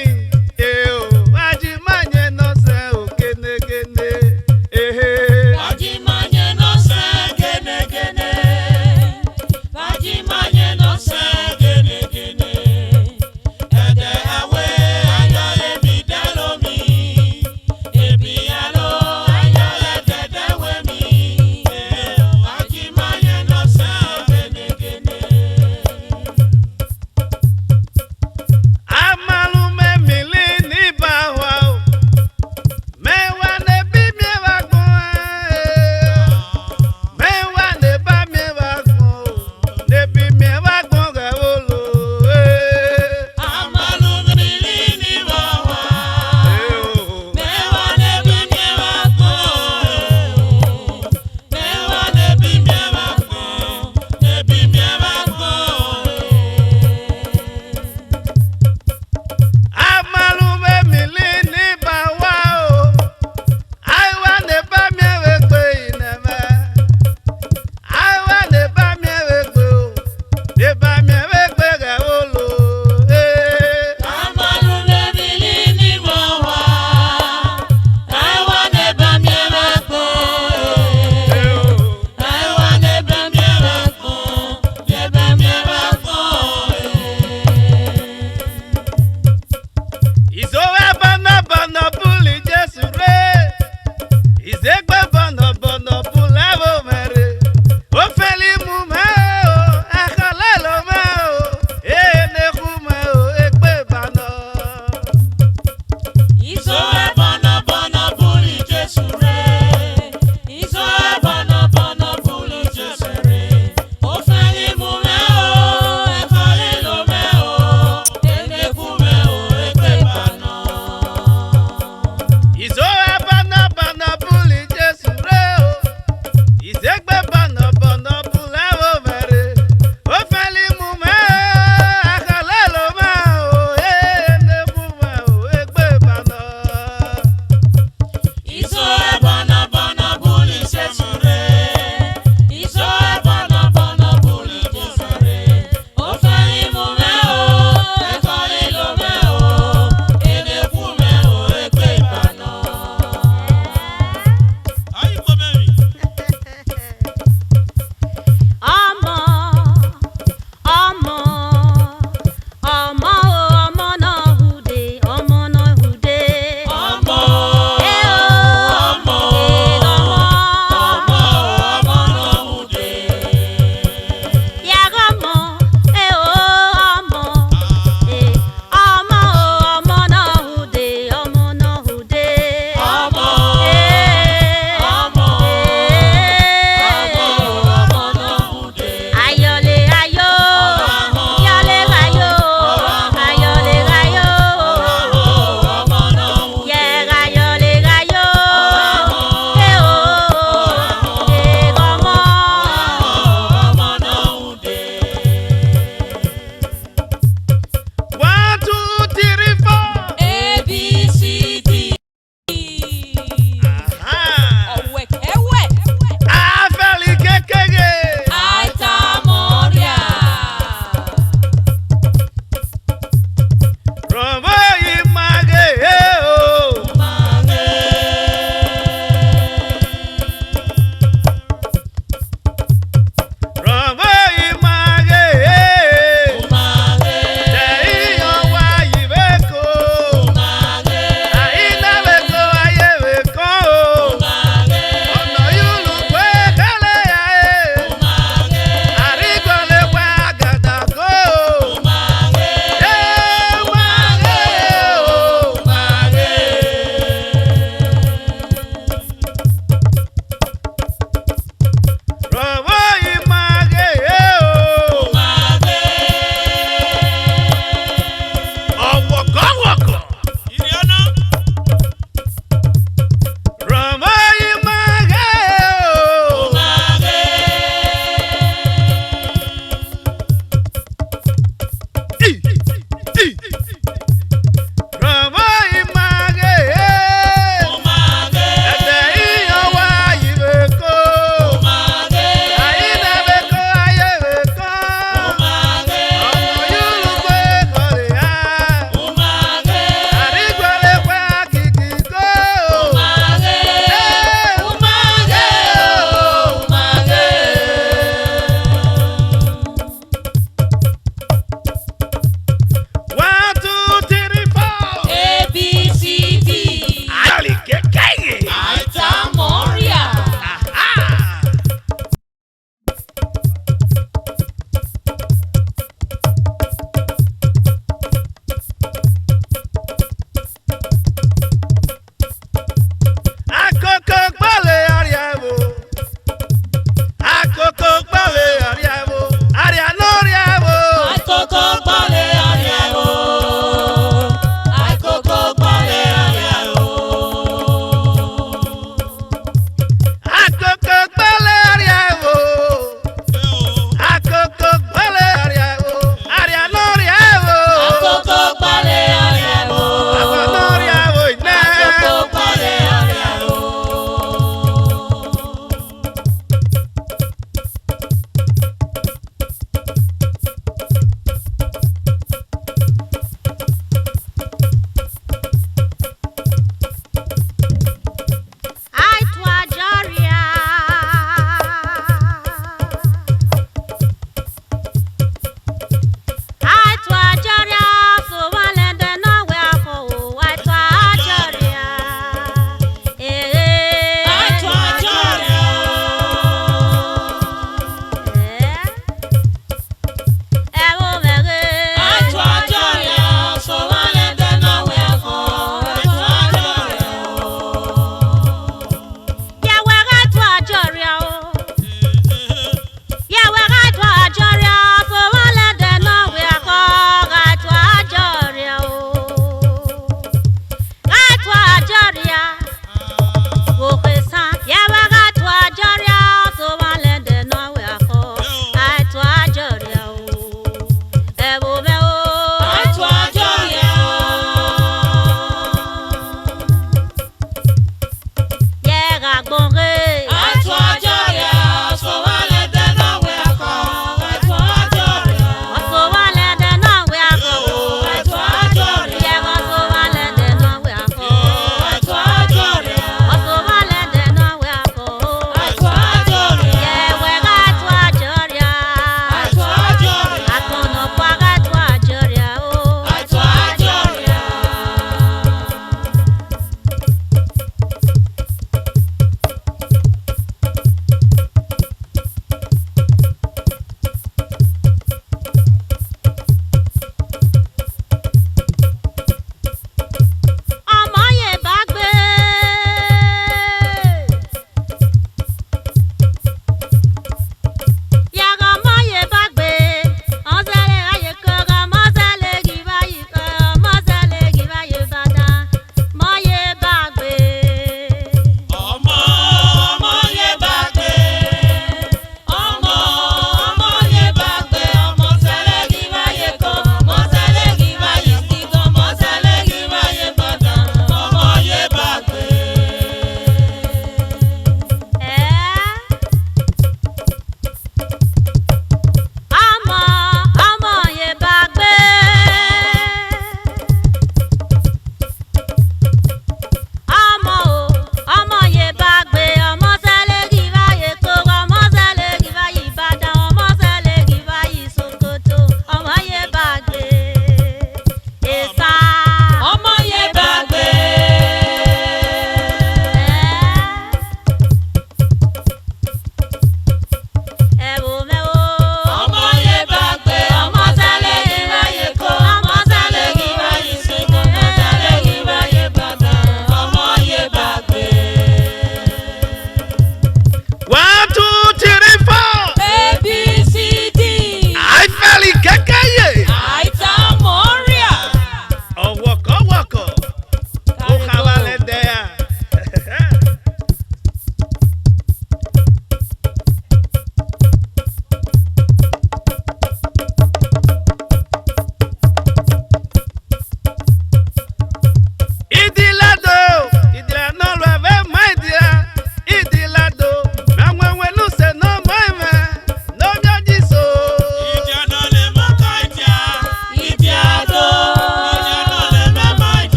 Vajimanye no se o gene gene.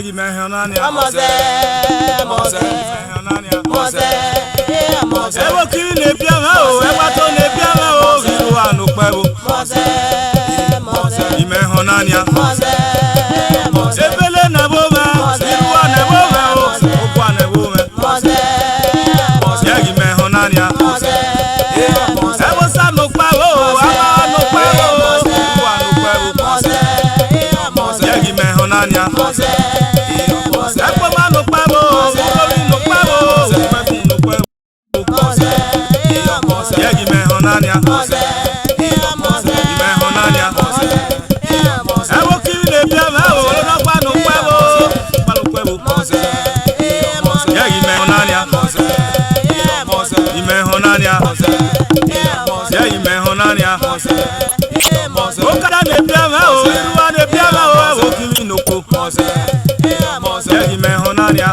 Yagi Mahonania, Mose, Ewo kiri ne piama o, ewa to ne piama o, hiru anu pebo. Imehonania, Ebele na bome, hiru ane bome o, okwa ne bome. Yagi Mahonania, Ewo sa no pebo, ama no pebo, hiru anu pebo. Yagi Mahonania, Epo ma no pebo, uri no pebo, pepu no pebo. Yagi Mahonania, Imehonania, Ewo kiri ne piama o, no pa no pebo, pa no pebo. Yagi Mahonania, Imehonania, Yagi Mahonania, Okada ne piama o, iruwa ne piama o, ewo kiri no ko. Yagi Mahonania,